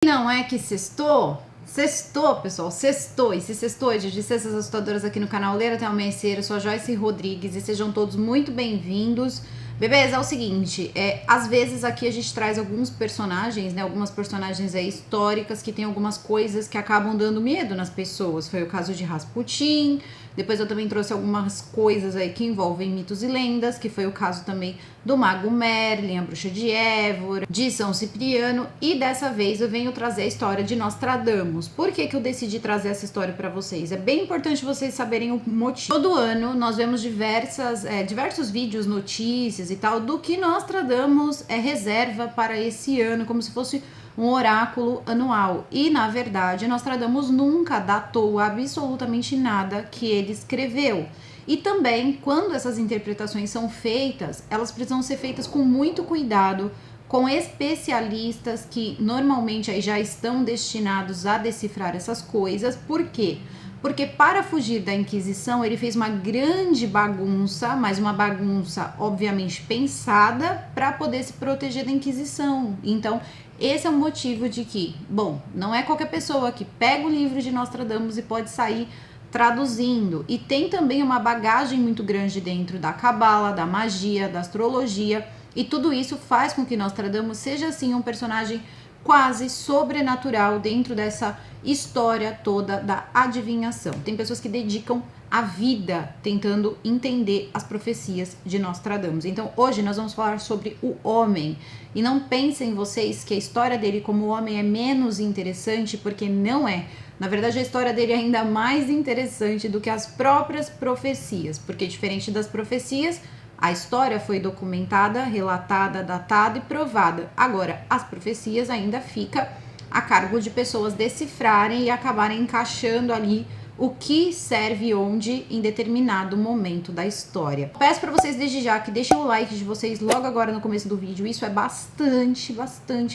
Não é que sextou? Sextou, pessoal, sextou. E se sextou, de Sextas Assustadoras aqui no canal Ler Até Amanhecer. Eu sou a Joyce Rodrigues e sejam todos muito bem-vindos. Bebês, é o seguinte, às vezes aqui a gente traz alguns personagens, né, algumas personagens históricas que tem algumas coisas que acabam dando medo nas pessoas. Foi o caso de Rasputin. Depois eu também trouxe algumas coisas aí que envolvem mitos e lendas, que foi o caso também do Mago Merlin, a Bruxa de Évora, de São Cipriano, e dessa vez eu venho trazer a história de Nostradamus. Por que eu decidi trazer essa história para vocês? É bem importante vocês saberem o motivo. Todo ano nós vemos diversos vídeos, notícias e tal, do que Nostradamus reserva para esse ano, como se fosse um oráculo anual. E, na verdade, Nostradamus nunca datou absolutamente nada que ele escreveu. E também, quando essas interpretações são feitas, elas precisam ser feitas com muito cuidado, com especialistas que normalmente aí já estão destinados a decifrar essas coisas. Por quê? Porque para fugir da Inquisição, ele fez uma grande bagunça, mas uma bagunça obviamente pensada para poder se proteger da Inquisição. Então, esse é o motivo de que, bom, não é qualquer pessoa que pega o livro de Nostradamus e pode sair traduzindo. E tem também uma bagagem muito grande dentro da cabala, da magia, da astrologia, e tudo isso faz com que Nostradamus seja assim um personagem quase sobrenatural dentro dessa história toda da adivinhação. Tem pessoas que dedicam a vida tentando entender as profecias de Nostradamus. Então hoje nós vamos falar sobre o homem. E não pensem vocês que a história dele como homem é menos interessante, porque não é. Na verdade, a história dele é ainda mais interessante do que as próprias profecias, porque diferente das profecias, a história foi documentada, relatada, datada e provada. Agora, as profecias ainda fica a cargo de pessoas decifrarem e acabarem encaixando ali o que serve onde em determinado momento da história. Peço para vocês desde já que deixem o like de vocês logo agora no começo do vídeo. Isso é bastante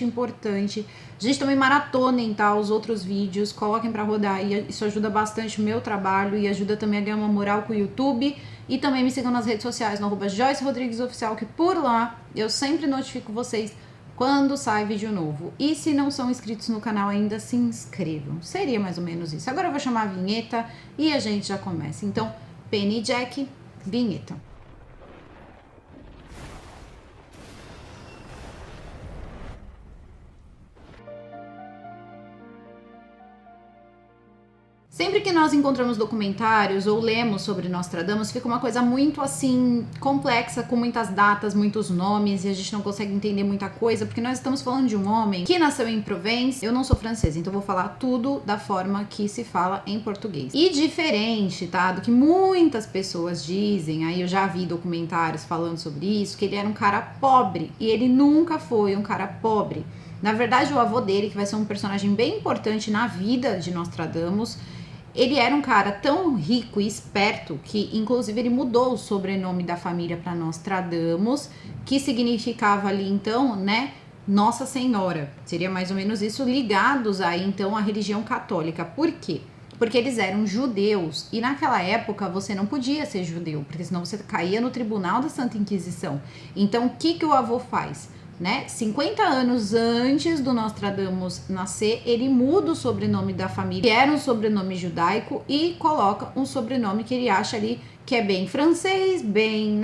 importante. A gente também maratonem, tá, os outros vídeos, coloquem para rodar e isso ajuda bastante o meu trabalho e ajuda também a ganhar uma moral com o YouTube. E também me sigam nas redes sociais no @JoyceRodriguesOficial, que por lá eu sempre notifico vocês quando sai vídeo novo. E se não são inscritos no canal ainda, se inscrevam. Seria mais ou menos isso. Agora eu vou chamar a vinheta e a gente já começa. Então, Penny Jack, vinheta. Sempre que nós encontramos documentários ou lemos sobre Nostradamus, fica uma coisa muito assim complexa, com muitas datas, muitos nomes, e a gente não consegue entender muita coisa, porque nós estamos falando de um homem que nasceu em Provence. Eu não sou francesa, então eu vou falar tudo da forma que se fala em português. E diferente, tá, do que muitas pessoas dizem, aí eu já vi documentários falando sobre isso, que ele era um cara pobre, e ele nunca foi um cara pobre. Na verdade, o avô dele, que vai ser um personagem bem importante na vida de Nostradamus, ele era um cara tão rico e esperto que, inclusive, ele mudou o sobrenome da família para Nostradamus, que significava ali, então, né, Nossa Senhora. Seria mais ou menos isso, ligados aí, então, à religião católica. Por quê? Porque eles eram judeus e naquela época você não podia ser judeu, porque senão você caía no tribunal da Santa Inquisição. Então, o que o avô faz? 50 anos antes do Nostradamus nascer, ele muda o sobrenome da família, que era um sobrenome judaico, e coloca um sobrenome que ele acha ali que é bem francês, bem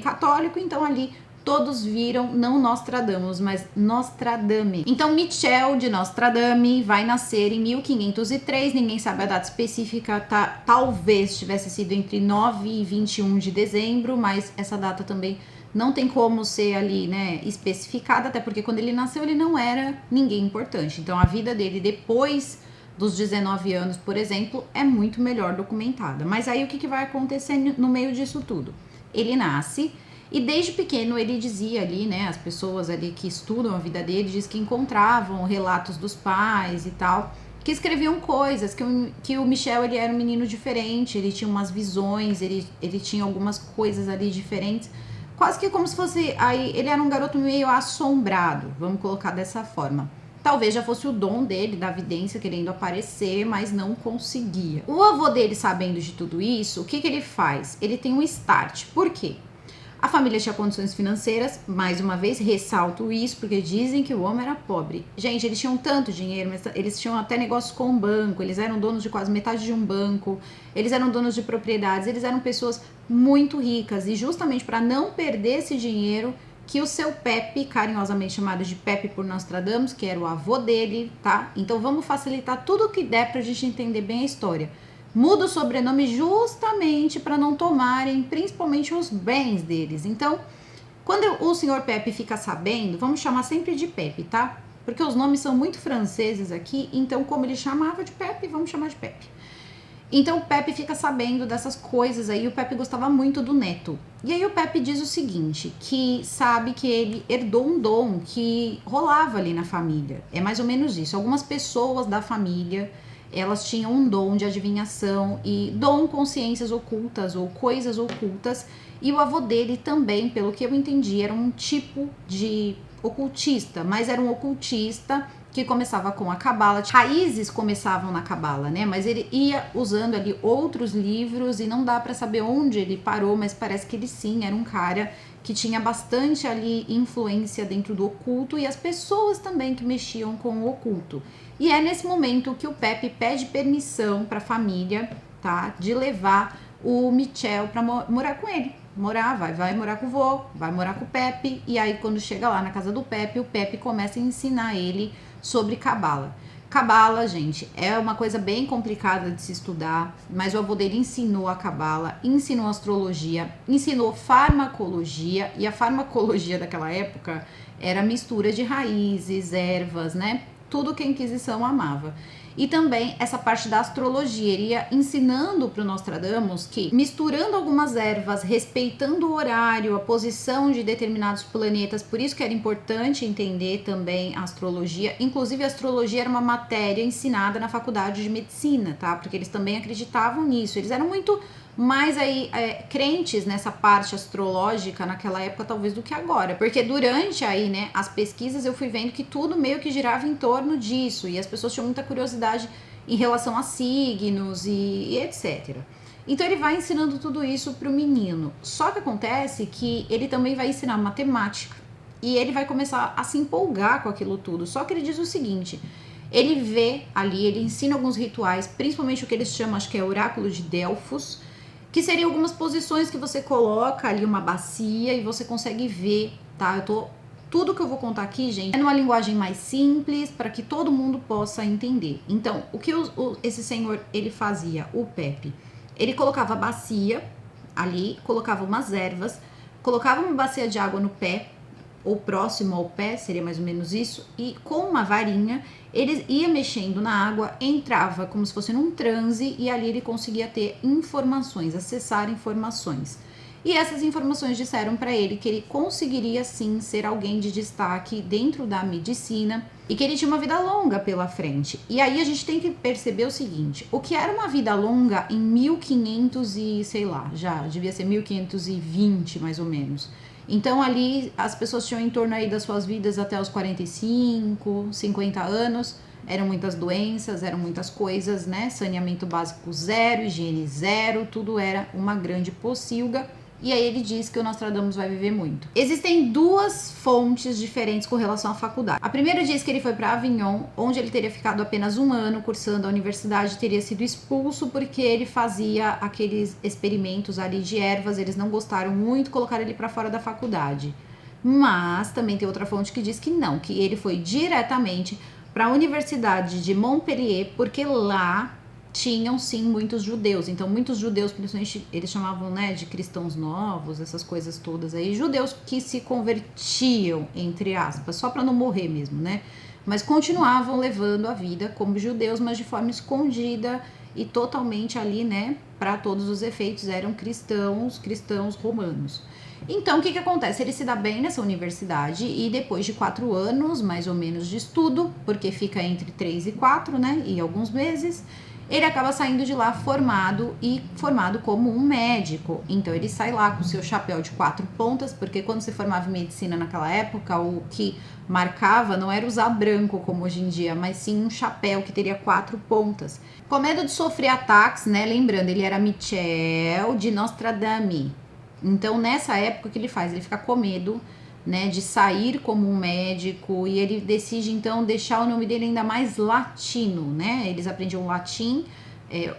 católico. Então ali todos viram não Nostradamus, mas Nostradame. Então Michel de Nostradame vai nascer em 1503, ninguém sabe a data específica, talvez tivesse sido entre 9 e 21 de dezembro, mas essa data também não tem como ser ali, né, especificada, até porque quando ele nasceu ele não era ninguém importante. Então a vida dele depois dos 19 anos, por exemplo, é muito melhor documentada. Mas aí o que vai acontecer no meio disso tudo? Ele nasce e desde pequeno ele dizia ali, né, as pessoas ali que estudam a vida dele, diz que encontravam relatos dos pais e tal, que escreviam coisas, que o Michel, ele era um menino diferente, ele tinha umas visões, ele tinha algumas coisas ali diferentes, quase que como se fosse, aí ele era um garoto meio assombrado, vamos colocar dessa forma. Talvez já fosse o dom dele, da vidência, querendo aparecer, mas não conseguia. O avô dele, sabendo de tudo isso, o que ele faz? Ele tem um start. Por quê? A família tinha condições financeiras, mais uma vez, ressalto isso, porque dizem que o homem era pobre. Gente, eles tinham tanto dinheiro, mas eles tinham até negócios com o banco, eles eram donos de quase metade de um banco, eles eram donos de propriedades, eles eram pessoas muito ricas. E justamente para não perder esse dinheiro, que o seu Pepe, carinhosamente chamado de Pepe por Nostradamus, que era o avô dele, tá? Então vamos facilitar tudo o que der pra gente entender bem a história. Muda o sobrenome justamente para não tomarem principalmente os bens deles. Então, quando o senhor Pepe fica sabendo, vamos chamar sempre de Pepe, tá? Porque os nomes são muito franceses aqui, então como ele chamava de Pepe, vamos chamar de Pepe. Então o Pepe fica sabendo dessas coisas aí, o Pepe gostava muito do neto. E aí o Pepe diz o seguinte, que sabe que ele herdou um dom que rolava ali na família. É mais ou menos isso. Algumas pessoas da família, elas tinham um dom de adivinhação e dom consciências ocultas ou coisas ocultas. E o avô dele também, pelo que eu entendi, era um tipo de ocultista, mas era um ocultista que começava com a cabala. Raízes começavam na cabala, né? Mas ele ia usando ali outros livros e não dá para saber onde ele parou, mas parece que ele sim era um cara que tinha bastante ali influência dentro do oculto e as pessoas também que mexiam com o oculto. E é nesse momento que o Pepe pede permissão para a família, tá? De levar o Michel para morar com ele. Vai morar com o vô, vai morar com o Pepe. E aí quando chega lá na casa do Pepe, o Pepe começa a ensinar ele sobre cabala. Cabala, gente, é uma coisa bem complicada de se estudar, mas o avô dele ensinou a cabala, ensinou astrologia, ensinou farmacologia, e a farmacologia daquela época era mistura de raízes, ervas, né? Tudo que a Inquisição amava. E também essa parte da astrologia, ele ia ensinando para o Nostradamus que misturando algumas ervas, respeitando o horário, a posição de determinados planetas, por isso que era importante entender também a astrologia. Inclusive a astrologia era uma matéria ensinada na faculdade de medicina, tá? Porque eles também acreditavam nisso, eles eram muito mais aí crentes nessa parte astrológica naquela época talvez do que agora, porque durante aí, né, as pesquisas eu fui vendo que tudo meio que girava em torno disso e as pessoas tinham muita curiosidade em relação a signos e etc. Então ele vai ensinando tudo isso pro menino, só que acontece que ele também vai ensinar matemática e ele vai começar a se empolgar com aquilo tudo, só que ele diz o seguinte: ele vê ali, ele ensina alguns rituais, principalmente o que eles chamam, acho que é oráculo de Delfos, que seriam algumas posições que você coloca ali uma bacia e você consegue ver, tá? Tudo que eu vou contar aqui, gente, é numa linguagem mais simples para que todo mundo possa entender. Então, o que esse senhor, ele fazia, o Pepe? Ele colocava a bacia ali, colocava umas ervas, colocava uma bacia de água no pé, ou próximo ao pé, seria mais ou menos isso, e com uma varinha ele ia mexendo na água, entrava como se fosse num transe e ali ele conseguia ter informações, acessar informações. E essas informações disseram para ele que ele conseguiria sim ser alguém de destaque dentro da medicina e que ele tinha uma vida longa pela frente. E aí a gente tem que perceber o seguinte: o que era uma vida longa em 1500 e sei lá, já devia ser 1520 mais ou menos. Então ali as pessoas tinham em torno aí das suas vidas até os 45, 50 anos, eram muitas doenças, eram muitas coisas, né? Saneamento básico zero, higiene zero, tudo era uma grande pocilga. E aí ele diz que o Nostradamus vai viver muito. Existem duas fontes diferentes com relação à faculdade. A primeira diz que ele foi para Avignon, onde ele teria ficado apenas um ano cursando a universidade, teria sido expulso porque ele fazia aqueles experimentos ali de ervas, eles não gostaram muito, colocaram ele para fora da faculdade. Mas também tem outra fonte que diz que não, que ele foi diretamente para a Universidade de Montpellier, porque lá tinham sim muitos judeus, então muitos judeus, principalmente eles chamavam, né, de cristãos novos, essas coisas todas aí, judeus que se convertiam, entre aspas, só para não morrer mesmo, né, mas continuavam levando a vida como judeus, mas de forma escondida e totalmente ali, né, para todos os efeitos eram cristãos romanos. Então o que acontece? Ele se dá bem nessa universidade e depois de 4 anos, mais ou menos, de estudo, porque fica entre 3 e 4, né, e alguns meses, ele acaba saindo de lá formado como um médico. Então ele sai lá com seu chapéu de 4 pontas, porque quando se formava em medicina naquela época, o que marcava não era usar branco como hoje em dia, mas sim um chapéu que teria 4 pontas. Com medo de sofrer ataques, né? Lembrando, ele era Michel de Nostradamus, Então, nessa época, o que ele faz? Ele fica com medo, né, de sair como um médico, e ele decide, então, deixar o nome dele ainda mais latino, né? Eles aprendiam latim,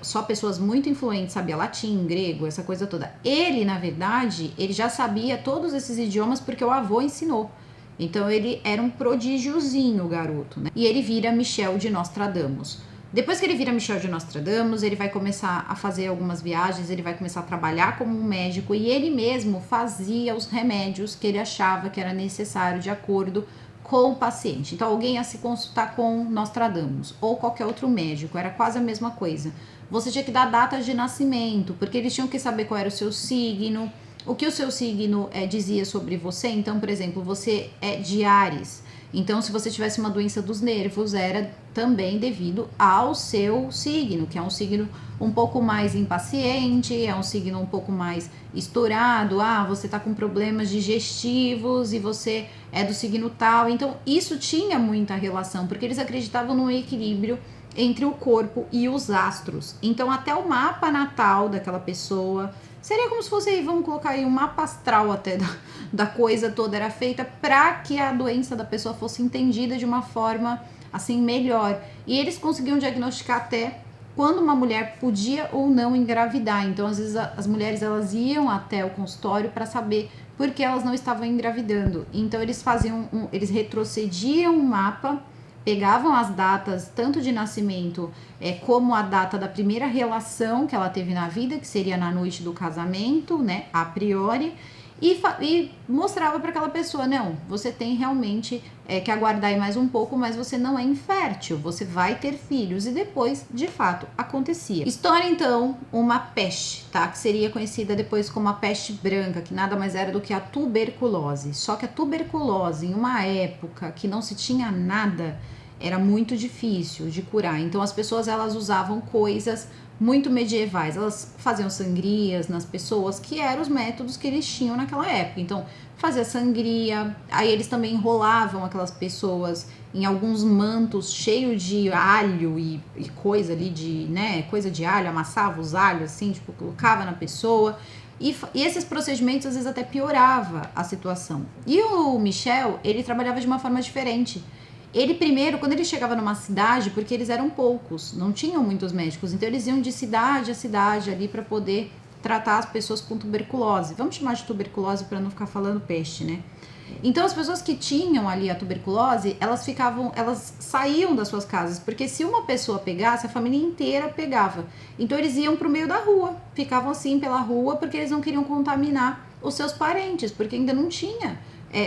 só pessoas muito influentes sabiam latim, grego, essa coisa toda. Ele, na verdade, ele já sabia todos esses idiomas porque o avô ensinou. Então, ele era um prodígiozinho, o garoto, né? E ele vira Michel de Nostradamus. Depois que ele vira Michel de Nostradamus, ele vai começar a fazer algumas viagens, ele vai começar a trabalhar como um médico e ele mesmo fazia os remédios que ele achava que era necessário de acordo com o paciente. Então, alguém ia se consultar com Nostradamus ou qualquer outro médico, era quase a mesma coisa. Você tinha que dar data de nascimento, porque eles tinham que saber qual era o seu signo, o que o seu signo dizia sobre você. Então, por exemplo, você é de Áries. Então, se você tivesse uma doença dos nervos, era também devido ao seu signo, que é um signo um pouco mais impaciente, é um signo um pouco mais estourado. Ah, você tá com problemas digestivos e você é do signo tal. Então, isso tinha muita relação, porque eles acreditavam no equilíbrio entre o corpo e os astros. Então, até o mapa natal daquela pessoa seria como se fosse, vamos colocar aí, um mapa astral até da coisa toda, era feita para que a doença da pessoa fosse entendida de uma forma assim melhor. E eles conseguiam diagnosticar até quando uma mulher podia ou não engravidar. Então, às vezes as mulheres elas iam até o consultório para saber por que elas não estavam engravidando. Então, eles faziam eles retrocediam um mapa, pegavam as datas tanto de nascimento como a data da primeira relação que ela teve na vida, que seria na noite do casamento, né, a priori, e mostrava para aquela pessoa, não, você tem realmente que aguardar aí mais um pouco, mas você não é infértil, você vai ter filhos. E depois, de fato, acontecia. História, então, uma peste, tá? Que seria conhecida depois como a peste branca, que nada mais era do que a tuberculose. Só que a tuberculose, em uma época que não se tinha nada, era muito difícil de curar. Então, as pessoas, elas usavam coisas muito medievais, elas faziam sangrias nas pessoas, que eram os métodos que eles tinham naquela época. Então, fazia sangria, aí eles também enrolavam aquelas pessoas em alguns mantos cheios de alho e coisa ali de, né, coisa de alho, amassava os alhos assim, tipo, colocava na pessoa. E esses procedimentos às vezes até piorava a situação. E o Michel, ele trabalhava de uma forma diferente. Ele primeiro, quando ele chegava numa cidade, porque eles eram poucos, não tinham muitos médicos, então eles iam de cidade a cidade ali para poder tratar as pessoas com tuberculose. Vamos chamar de tuberculose para não ficar falando peste, né? Então as pessoas que tinham ali a tuberculose, elas saíam das suas casas, porque se uma pessoa pegasse, a família inteira pegava. Então eles iam para o meio da rua, ficavam assim pela rua, porque eles não queriam contaminar os seus parentes, porque ainda não tinha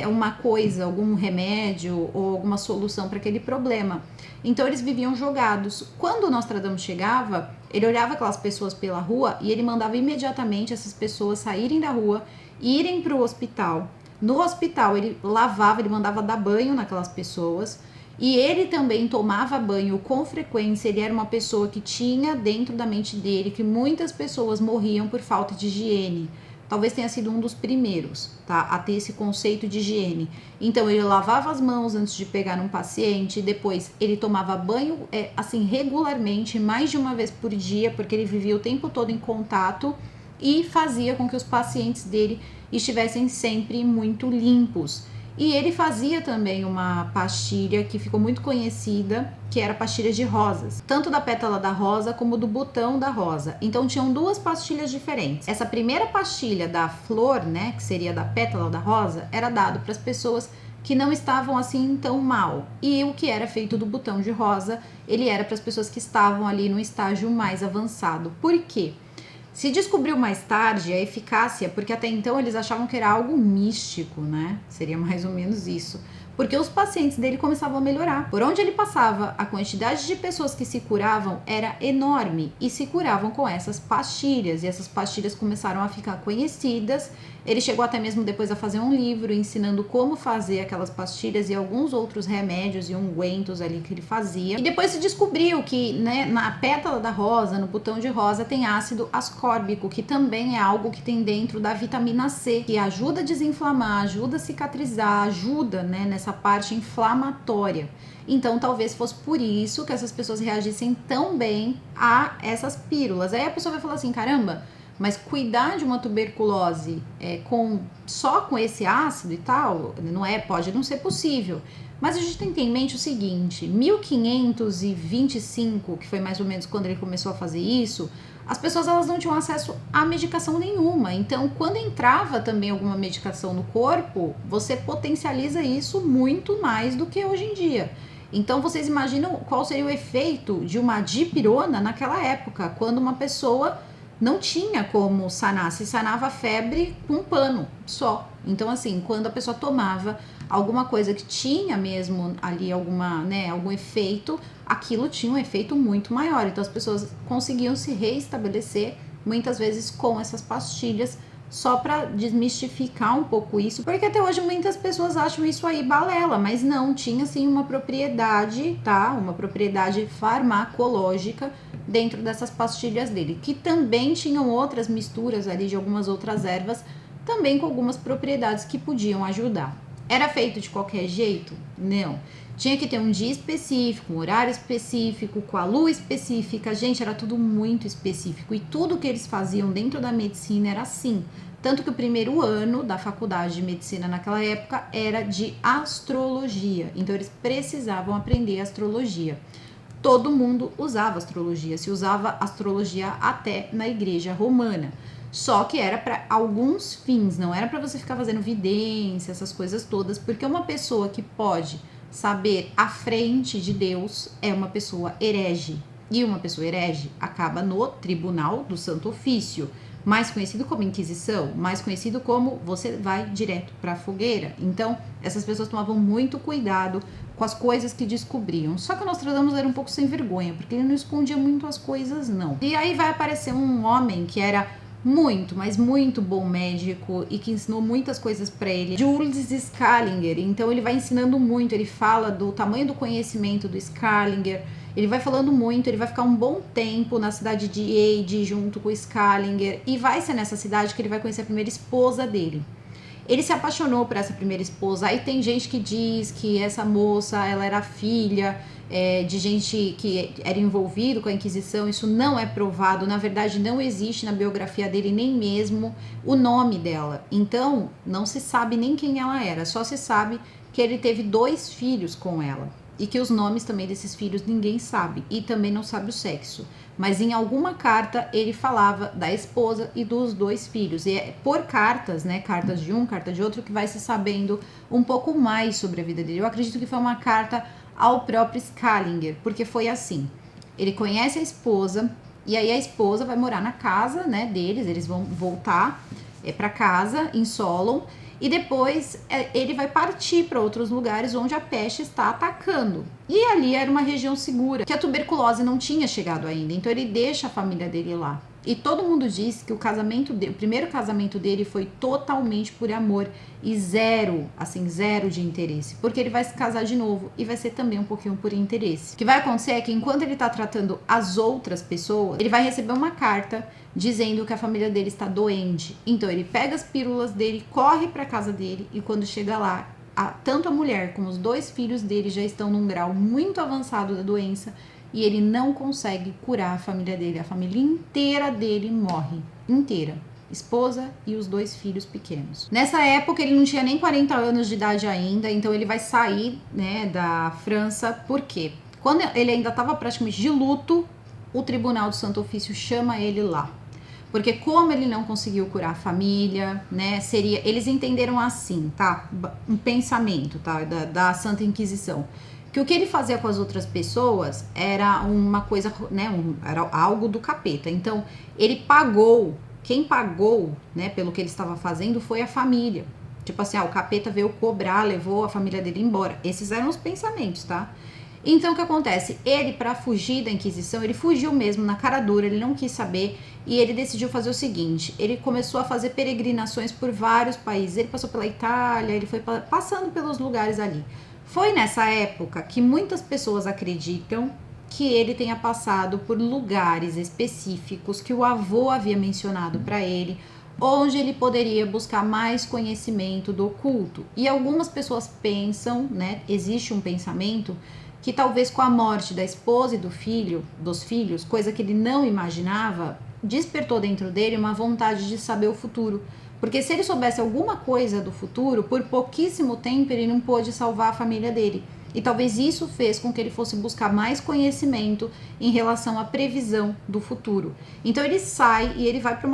uma coisa, algum remédio ou alguma solução para aquele problema. Então eles viviam jogados. Quando o Nostradamus chegava, ele olhava aquelas pessoas pela rua e ele mandava imediatamente essas pessoas saírem da rua, irem para o hospital. No hospital ele lavava, ele mandava dar banho naquelas pessoas. E ele também tomava banho com frequência. Ele era uma pessoa que tinha dentro da mente dele que muitas pessoas morriam por falta de higiene. Talvez tenha sido um dos primeiros, tá, a ter esse conceito de higiene. Então, ele lavava as mãos antes de pegar um paciente, depois ele tomava banho, assim, regularmente, mais de uma vez por dia, porque ele vivia o tempo todo em contato e fazia com que os pacientes dele estivessem sempre muito limpos. E ele fazia também uma pastilha que ficou muito conhecida, que era a pastilha de rosas, tanto da pétala da rosa como do botão da rosa. Então tinham duas pastilhas diferentes. Essa primeira pastilha da flor, né, que seria da pétala da rosa, era dado para as pessoas que não estavam assim tão mal. E o que era feito do botão de rosa, ele era para as pessoas que estavam ali no estágio mais avançado. Por quê? Se descobriu mais tarde a eficácia, porque até então eles achavam que era algo místico, né? Seria mais ou menos isso. Porque os pacientes dele começavam a melhorar. Por onde ele passava, a quantidade de pessoas que se curavam era enorme e se curavam com essas pastilhas. E essas pastilhas começaram a ficar conhecidas. Ele chegou até mesmo depois a fazer um livro ensinando como fazer aquelas pastilhas e alguns outros remédios e ungüentos ali que ele fazia. E depois se descobriu que, né, na pétala da rosa, no botão de rosa, tem ácido ascórbico, que também é algo que tem dentro da vitamina C, que ajuda a desinflamar, ajuda a cicatrizar, ajuda, né, nessa parte inflamatória. Então talvez fosse por isso que essas pessoas reagissem tão bem a essas pílulas. Aí a pessoa vai falar assim, caramba, mas cuidar de uma tuberculose só com esse ácido e tal, pode não ser possível. Mas a gente tem que ter em mente o seguinte, 1525, que foi mais ou menos quando ele começou a fazer isso, as pessoas elas não tinham acesso a medicação nenhuma. Então, quando entrava também alguma medicação no corpo, você potencializa isso muito mais do que hoje em dia. Então, vocês imaginam qual seria o efeito de uma dipirona naquela época, quando uma pessoa não tinha como sanar, se sanava a febre com um pano só. Então, assim, quando a pessoa tomava alguma coisa que tinha mesmo ali algum efeito, aquilo tinha um efeito muito maior. Então, as pessoas conseguiam se reestabelecer, muitas vezes com essas pastilhas, só para desmistificar um pouco isso, porque até hoje muitas pessoas acham isso aí balela, mas não, tinha sim uma propriedade, tá? Uma propriedade farmacológica dentro dessas pastilhas dele, que também tinham outras misturas ali de algumas outras ervas, também com algumas propriedades que podiam ajudar. Era feito de qualquer jeito? Não. Tinha que ter um dia específico, um horário específico, com a lua específica. Gente, era tudo muito específico. E tudo que eles faziam dentro da medicina era assim. Tanto que o primeiro ano da faculdade de medicina naquela época era de astrologia. Então, eles precisavam aprender astrologia. Todo mundo usava astrologia. Se usava astrologia até na igreja romana. Só que era para alguns fins. Não era para você ficar fazendo vidência, essas coisas todas. Porque uma pessoa que pode saber à frente de Deus é uma pessoa herege. E uma pessoa herege acaba no Tribunal do Santo Ofício, mais conhecido como Inquisição, mais conhecido como você vai direto para a fogueira. Então, essas pessoas tomavam muito cuidado com as coisas que descobriam. Só que o Nostradamus era um pouco sem vergonha, porque ele não escondia muito as coisas, não. E aí vai aparecer um homem que era muito, mas muito bom médico e que ensinou muitas coisas para ele, Jules Scaliger. Então ele vai ensinando muito, ele fala do tamanho do conhecimento do Scaliger, ele vai falando muito, ele vai ficar um bom tempo na cidade de Eide junto com o Scaliger, e vai ser nessa cidade que ele vai conhecer a primeira esposa dele. Ele se apaixonou por essa primeira esposa. Aí tem gente que diz que essa moça, ela era filha de gente que era envolvido com a Inquisição. Isso não é provado. Na verdade, não existe na biografia dele nem mesmo o nome dela. Então, não se sabe nem quem ela era. Só se sabe que ele teve 2 filhos com ela. E que os nomes também desses filhos ninguém sabe. E também não sabe o sexo. Mas em alguma carta ele falava da esposa e dos 2 filhos. E é por cartas, né? Cartas de um, carta de outro, que vai se sabendo um pouco mais sobre a vida dele. Eu acredito que foi uma carta ao próprio Scaliger, porque foi assim. Ele conhece a esposa, e aí a esposa vai morar na casa, né, deles. Eles vão voltar para casa em Solon. E depois ele vai partir para outros lugares onde a peste está atacando. E ali era uma região segura, que a tuberculose não tinha chegado ainda. Então ele deixa a família dele lá. E todo mundo diz que o primeiro casamento dele foi totalmente por amor e zero de interesse. Porque ele vai se casar de novo e vai ser também um pouquinho por interesse. O que vai acontecer é que enquanto ele está tratando as outras pessoas, ele vai receber uma carta dizendo que a família dele está doente. Então ele pega as pílulas dele, corre para casa dele, e quando chega lá, tanto a mulher como os 2 filhos dele já estão num grau muito avançado da doença, e ele não consegue curar a família dele. A família inteira dele morre, inteira. Esposa e os 2 filhos pequenos. Nessa época ele não tinha nem 40 anos de idade ainda, então ele vai sair, né, da França. Por quê? Quando ele ainda estava praticamente de luto, o Tribunal do Santo Ofício chama ele lá. Porque como ele não conseguiu curar a família, né, eles entenderam assim, tá? Um pensamento, tá? Da Santa Inquisição. Que o que ele fazia com as outras pessoas era uma coisa, né, era algo do capeta. Então, quem pagou, né, pelo que ele estava fazendo foi a família. Tipo assim, o capeta veio cobrar, levou a família dele embora. Esses eram os pensamentos, tá? Então, o que acontece? Ele, para fugir da Inquisição, ele fugiu mesmo na cara dura, ele não quis saber, e ele decidiu fazer o seguinte: ele começou a fazer peregrinações por vários países. Ele passou pela Itália, ele foi passando pelos lugares ali. Foi nessa época que muitas pessoas acreditam que ele tenha passado por lugares específicos que o avô havia mencionado para ele, onde ele poderia buscar mais conhecimento do oculto. E algumas pessoas pensam, né, existe um pensamento que talvez com a morte da esposa e dos filhos, coisa que ele não imaginava, despertou dentro dele uma vontade de saber o futuro. Porque se ele soubesse alguma coisa do futuro, por pouquíssimo tempo ele não pôde salvar a família dele. E talvez isso fez com que ele fosse buscar mais conhecimento em relação à previsão do futuro. Então ele sai e ele vai para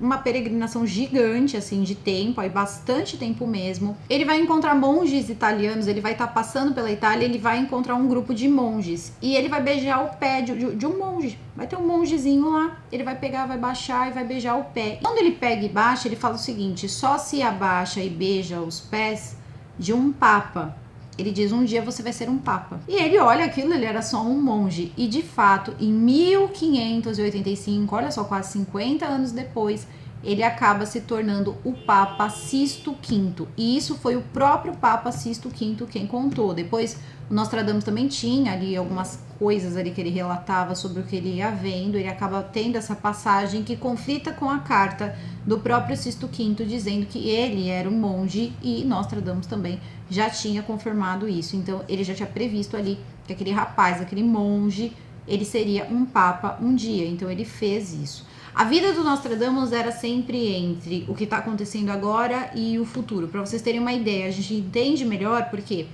uma peregrinação gigante, assim, de tempo, aí bastante tempo mesmo. Ele vai encontrar monges italianos, ele vai estar passando pela Itália, ele vai encontrar um grupo de monges. E ele vai beijar o pé de um monge. Vai ter um mongezinho lá, ele vai pegar, vai baixar e vai beijar o pé. Quando ele pega e baixa, ele fala o seguinte: só se abaixa e beija os pés de um papa. Ele diz, um dia você vai ser um papa. E ele olha aquilo, ele era só um monge. E de fato, em 1585, olha só, quase 50 anos depois, ele acaba se tornando o Papa Sisto V. E isso foi o próprio Papa Sisto V quem contou. Depois, o Nostradamus também tinha ali algumas coisas ali que ele relatava sobre o que ele ia vendo. Ele acaba tendo essa passagem que conflita com a carta do próprio Sisto V, dizendo que ele era um monge, e Nostradamus também já tinha confirmado isso. Então, ele já tinha previsto ali que aquele rapaz, aquele monge, ele seria um papa um dia. Então, ele fez isso. A vida do Nostradamus era sempre entre o que está acontecendo agora e o futuro. Para vocês terem uma ideia, a gente entende melhor porque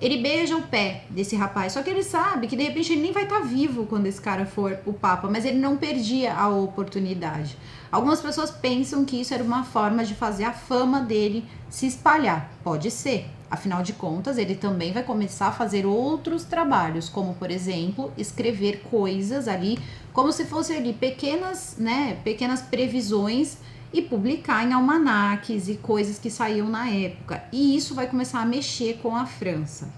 ele beija o pé desse rapaz, só que ele sabe que de repente ele nem vai estar vivo quando esse cara for o papa, mas ele não perdia a oportunidade. Algumas pessoas pensam que isso era uma forma de fazer a fama dele se espalhar. Pode ser. Afinal de contas, ele também vai começar a fazer outros trabalhos, como, por exemplo, escrever coisas ali, como se fossem ali pequenas previsões, e publicar em almanaques e coisas que saíam na época. E isso vai começar a mexer com a França.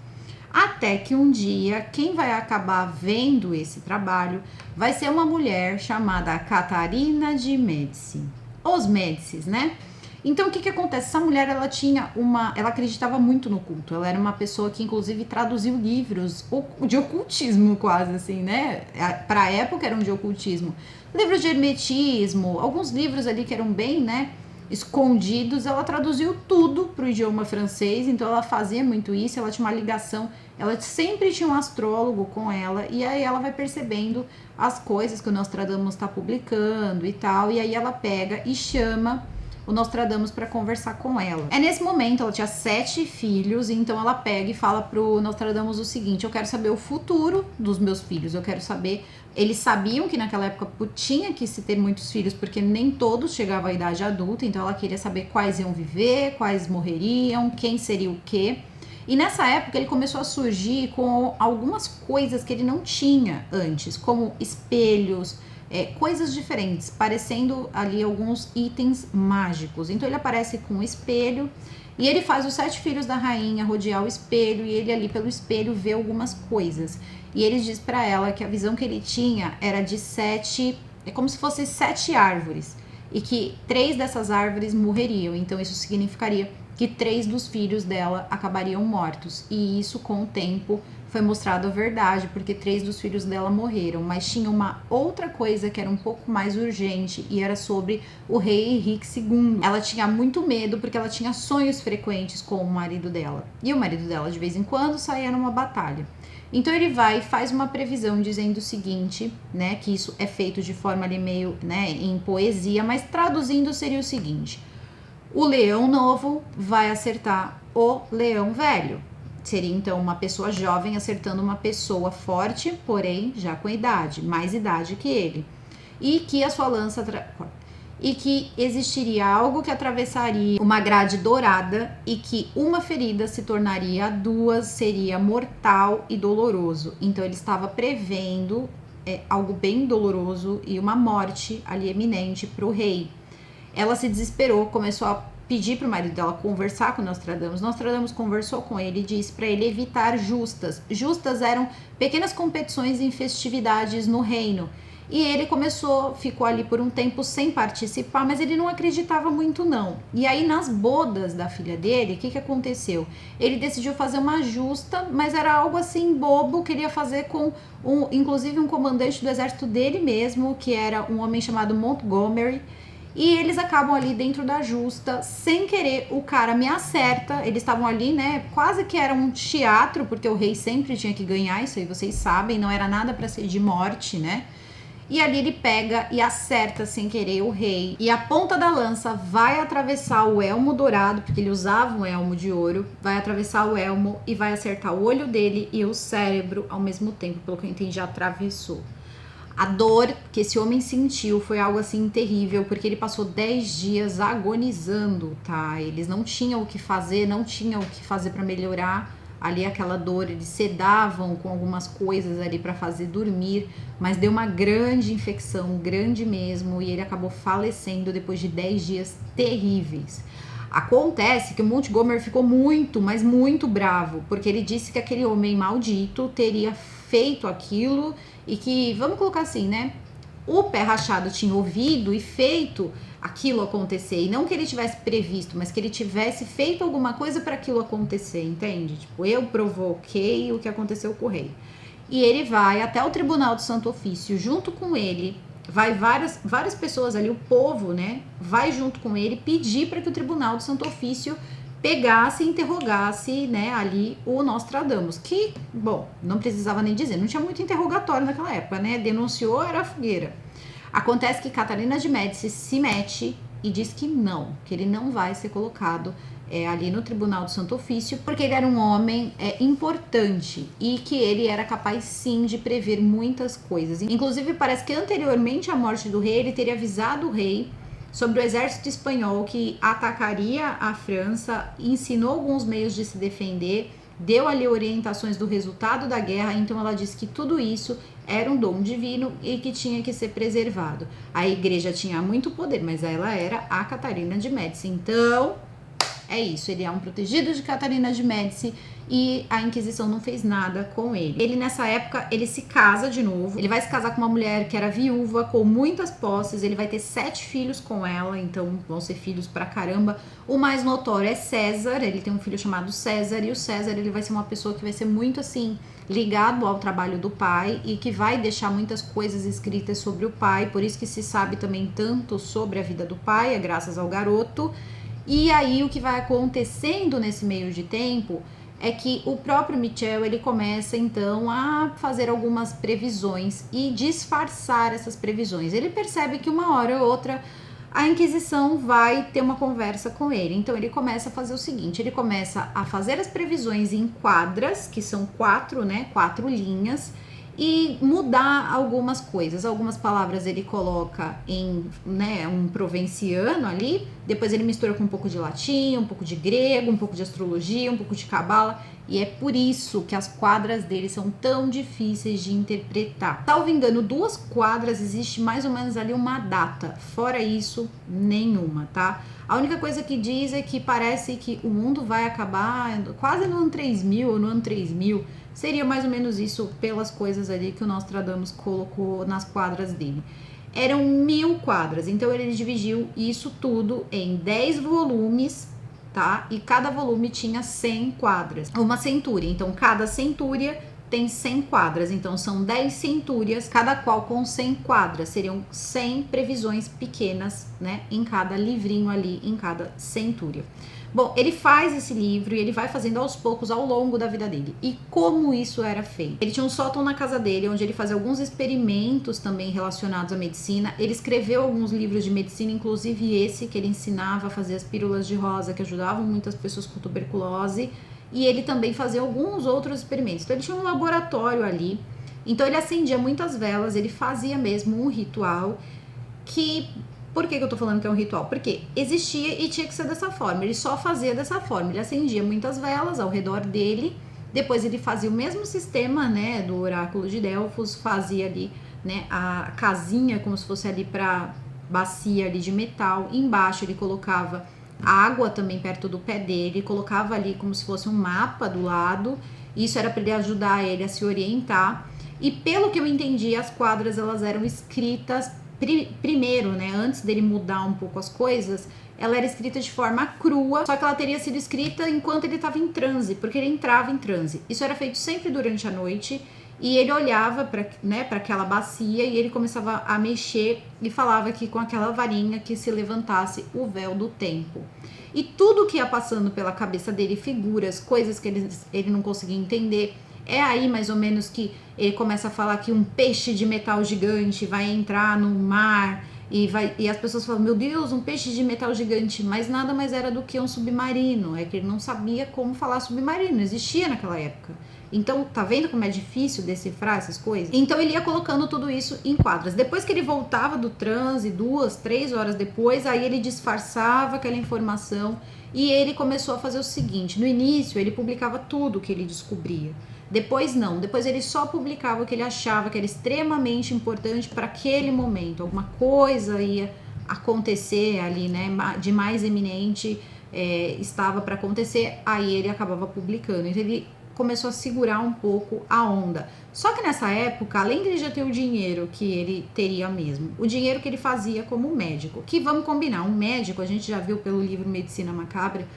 Até que um dia, quem vai acabar vendo esse trabalho vai ser uma mulher chamada Catarina de Médici. Os Médicis, né? Então, o que acontece? Essa mulher, ela acreditava muito no culto. Ela era uma pessoa que, inclusive, traduziu livros de ocultismo, quase assim, né? Para a época, eram de ocultismo. Livros de hermetismo, alguns livros ali que eram bem, né, escondidos. Ela traduziu tudo para o idioma francês, então ela fazia muito isso. Ela tinha uma ligação, ela sempre tinha um astrólogo com ela, e aí ela vai percebendo as coisas que o Nostradamus está publicando e tal, e aí ela pega e chama o Nostradamus para conversar com ela. É nesse momento, ela tinha 7 filhos, então ela pega e fala pro Nostradamus o seguinte: eu quero saber o futuro dos meus filhos, eu quero saber. Eles sabiam que naquela época tinha que se ter muitos filhos, porque nem todos chegavam à idade adulta, então ela queria saber quais iam viver, quais morreriam, quem seria o quê. E nessa época ele começou a surgir com algumas coisas que ele não tinha antes, como espelhos, coisas diferentes, parecendo ali alguns itens mágicos. Então ele aparece com um espelho e ele faz os 7 filhos da rainha rodear o espelho, e ele ali pelo espelho vê algumas coisas. E ele diz para ela que a visão que ele tinha era de 7, é como se fossem 7 árvores, e que 3 dessas árvores morreriam. Então isso significaria que 3 dos filhos dela acabariam mortos. E isso, com o tempo, foi mostrado a verdade, porque 3 dos filhos dela morreram. Mas tinha uma outra coisa que era um pouco mais urgente, e era sobre o rei Henrique II. Ela tinha muito medo, porque ela tinha sonhos frequentes com o marido dela. E o marido dela, de vez em quando, saía numa batalha. Então ele vai e faz uma previsão dizendo o seguinte, né, que isso é feito de forma ali meio, né, em poesia, mas traduzindo seria o seguinte: o leão novo vai acertar o leão velho. Seria então uma pessoa jovem acertando uma pessoa forte, porém já com idade, mais idade que ele. E que a sua lança e que existiria algo que atravessaria uma grade dourada, e que uma ferida se tornaria 2, seria mortal e doloroso. Então ele estava prevendo algo bem doloroso e uma morte ali eminente para o rei. Ela se desesperou, começou a pedir para o marido dela conversar com Nostradamus. Nostradamus conversou com ele e disse para ele evitar justas. Justas eram pequenas competições em festividades no reino. E ele ficou ali por um tempo sem participar, mas ele não acreditava muito não. E aí nas bodas da filha dele, o que aconteceu? Ele decidiu fazer uma justa, mas era algo assim bobo, que ele ia fazer com inclusive um comandante do exército dele mesmo, que era um homem chamado Montgomery. E eles acabam ali dentro da justa, sem querer, o cara me acerta. Eles estavam ali, né, quase que era um teatro, porque o rei sempre tinha que ganhar, isso aí vocês sabem, não era nada para ser de morte, né? E ali ele pega e acerta sem querer o rei. E a ponta da lança vai atravessar o elmo dourado, porque ele usava um elmo de ouro. Vai atravessar o elmo e vai acertar o olho dele e o cérebro ao mesmo tempo. Pelo que eu entendi, atravessou. A dor que esse homem sentiu foi algo assim terrível, porque ele passou 10 dias agonizando, tá? Eles não tinham o que fazer, não tinham o que fazer para melhorar ali aquela dor. Eles sedavam com algumas coisas ali para fazer dormir, mas deu uma grande infecção, grande mesmo, e ele acabou falecendo depois de 10 dias terríveis. Acontece que o Montgomery ficou muito, mas muito bravo, porque ele disse que aquele homem maldito teria feito aquilo e que, vamos colocar assim, né? O pé rachado tinha ouvido e feito aquilo acontecer, e não que ele tivesse previsto, mas que ele tivesse feito alguma coisa para aquilo acontecer, entende? Tipo, eu provoquei o que aconteceu com o rei. E ele vai até o Tribunal do Santo Ofício, junto com ele, vai várias pessoas ali, o povo, né, vai junto com ele pedir para que o Tribunal do Santo Ofício pegasse e interrogasse, né, ali o Nostradamus, que, bom, não precisava nem dizer, não tinha muito interrogatório naquela época, né, denunciou, era a fogueira. Acontece que Catarina de Médici se mete e diz que não, que ele não vai ser colocado ali no Tribunal do Santo Ofício, porque ele era um homem importante e que ele era capaz sim de prever muitas coisas. Inclusive parece que anteriormente à morte do rei, ele teria avisado o rei sobre o exército espanhol que atacaria a França, ensinou alguns meios de se defender, deu ali orientações do resultado da guerra. Então ela disse que tudo isso era um dom divino e que tinha que ser preservado. A igreja tinha muito poder, mas ela era a Catarina de Médici. Então, é isso, ele é um protegido de Catarina de Médici e a Inquisição não fez nada com ele. Ele, nessa época, ele se casa de novo. Ele vai se casar com uma mulher que era viúva, com muitas posses. Ele vai ter 7 filhos com ela, então vão ser filhos pra caramba. O mais notório é César, ele tem um filho chamado César, e o César, ele vai ser uma pessoa que vai ser muito, assim, ligado ao trabalho do pai e que vai deixar muitas coisas escritas sobre o pai, por isso que se sabe também tanto sobre a vida do pai, é graças ao garoto. E aí o que vai acontecendo nesse meio de tempo é que o próprio Michel, ele começa então a fazer algumas previsões e disfarçar essas previsões. Ele percebe que uma hora ou outra a Inquisição vai ter uma conversa com ele. Então ele começa a fazer o seguinte, ele começa a fazer as previsões em quadras, que são 4, né, 4 linhas, e mudar algumas coisas. Algumas palavras ele coloca em, né, um provenciano ali, depois ele mistura com um pouco de latim, um pouco de grego, um pouco de astrologia, um pouco de cabala, e é por isso que as quadras dele são tão difíceis de interpretar. Salvo engano, 2 quadras existe mais ou menos ali uma data, fora isso, nenhuma, tá? A única coisa que diz é que parece que o mundo vai acabar quase no ano 3000 ou no ano 3000, seria mais ou menos isso pelas coisas ali que o Nostradamus colocou nas quadras dele. Eram 1000 quadras, então ele dividiu isso tudo em 10 volumes, tá? E cada volume tinha 100 quadras, uma centúria. Então cada centúria tem 100 quadras, então são 10 centúrias, cada qual com 100 quadras, seriam 100 previsões pequenas, né, em cada livrinho ali, em cada centúria. Bom, ele faz esse livro e ele vai fazendo aos poucos ao longo da vida dele. E como isso era feito? Ele tinha um sótão na casa dele, onde ele fazia alguns experimentos também relacionados à medicina. Ele escreveu alguns livros de medicina, inclusive esse que ele ensinava a fazer as pílulas de rosa, que ajudavam muitas pessoas com tuberculose. E ele também fazia alguns outros experimentos. Então ele tinha um laboratório ali. Então ele acendia muitas velas, ele fazia mesmo um ritual que... Por que eu tô falando que é um ritual? Porque existia e tinha que ser dessa forma. Ele só fazia dessa forma. Ele acendia muitas velas ao redor dele. Depois ele fazia o mesmo sistema, né, do oráculo de Delfos. Fazia ali, né, a casinha como se fosse ali para bacia ali de metal. Embaixo ele colocava água também perto do pé dele. Colocava ali como se fosse um mapa do lado. Isso era para ele ajudar ele a se orientar. E pelo que eu entendi, as quadras elas eram escritas primeiro, né, antes dele mudar um pouco as coisas, ela era escrita de forma crua, só que ela teria sido escrita enquanto ele estava em transe, porque ele entrava em transe. Isso era feito sempre durante a noite, e ele olhava para, né, para aquela bacia e ele começava a mexer e falava que com aquela varinha que se levantasse o véu do tempo. E tudo que ia passando pela cabeça dele, figuras, coisas que ele não conseguia entender, É aí mais ou menos que ele começa a falar que um peixe de metal gigante vai entrar no mar e as pessoas falam, meu Deus, um peixe de metal gigante, mas nada mais era do que um submarino. É que ele não sabia como falar submarino, não existia naquela época. Então, tá vendo como é difícil decifrar essas coisas? Então ele ia colocando tudo isso em quadras. Depois que ele voltava do transe, 2, 3 horas depois, aí ele disfarçava aquela informação e ele começou a fazer o seguinte: no início ele publicava tudo que ele descobria. Depois não, depois ele só publicava o que ele achava que era extremamente importante para aquele momento. Alguma coisa ia acontecer ali, né, de mais eminente estava para acontecer, aí ele acabava publicando. Então ele começou a segurar um pouco a onda. Só que nessa época, além de ele já ter o dinheiro que ele teria mesmo, o dinheiro que ele fazia como médico, que vamos combinar, um médico, a gente já viu pelo livro Medicina Macabra,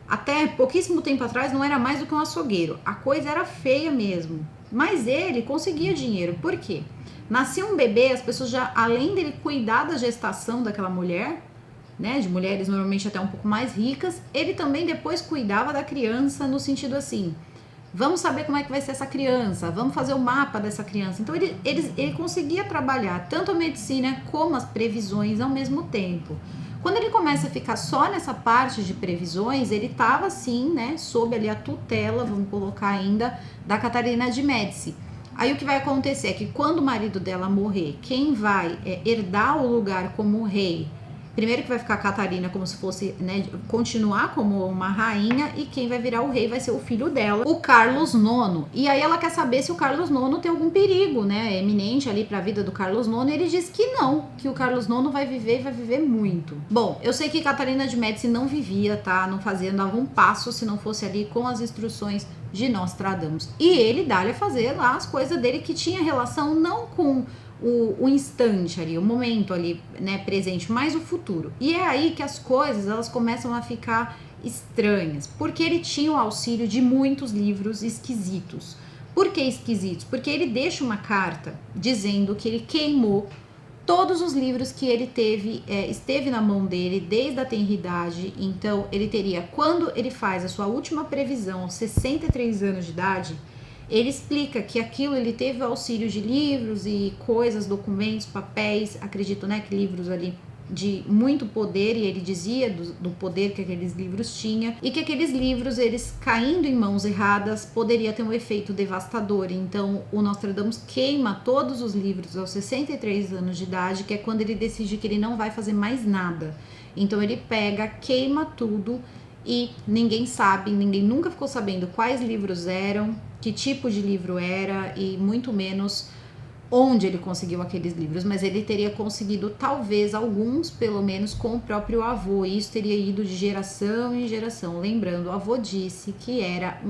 até pouquíssimo tempo atrás não era mais do que um açougueiro. A coisa era feia mesmo. Mas ele conseguia dinheiro. Por quê? Nascia um bebê, as pessoas já, além dele cuidar da gestação daquela mulher, né, de mulheres normalmente até um pouco mais ricas, ele também depois cuidava da criança no sentido assim, vamos saber como é que vai ser essa criança, vamos fazer o mapa dessa criança. Então ele conseguia trabalhar tanto a medicina como as previsões ao mesmo tempo. Quando ele começa a ficar só nessa parte de previsões, ele estava assim, né, sob ali a tutela, vamos colocar ainda, da Catarina de Médici. Aí o que vai acontecer é que quando o marido dela morrer, quem vai herdar o lugar como rei, primeiro que vai ficar a Catarina como se fosse, né, continuar como uma rainha, e quem vai virar o rei vai ser o filho dela, o Carlos IX. E aí ela quer saber se o Carlos IX tem algum perigo, né, eminente ali para a vida do Carlos IX, e ele diz que não, que o Carlos IX vai viver e vai viver muito. Bom, eu sei que Catarina de Médici não vivia, tá, não fazia, dava um passo se não fosse ali com as instruções de Nostradamus. E ele dá-lhe a fazer lá as coisas dele que tinha relação não com o instante ali, o momento ali, né, presente, mas o futuro. E é aí que as coisas, elas começam a ficar estranhas, porque ele tinha o auxílio de muitos livros esquisitos. Por que esquisitos? Porque ele deixa uma carta dizendo que ele queimou todos os livros que ele esteve na mão dele desde a tenridade. Então ele teria, quando ele faz a sua última previsão aos 63 anos de idade, ele explica que aquilo, ele teve o auxílio de livros e coisas, documentos, papéis, acredito, né, que livros ali de muito poder, e ele dizia do poder que aqueles livros tinham, e que aqueles livros, eles caindo em mãos erradas, poderia ter um efeito devastador. Então o Nostradamus queima todos os livros aos 63 anos de idade, que é quando ele decide que ele não vai fazer mais nada. Então ele pega, queima tudo, e ninguém sabe, ninguém nunca ficou sabendo quais livros eram, que tipo de livro era, e muito menos onde ele conseguiu aqueles livros, mas ele teria conseguido talvez alguns, pelo menos com o próprio avô, e isso teria ido de geração em geração. Lembrando, o avô disse que era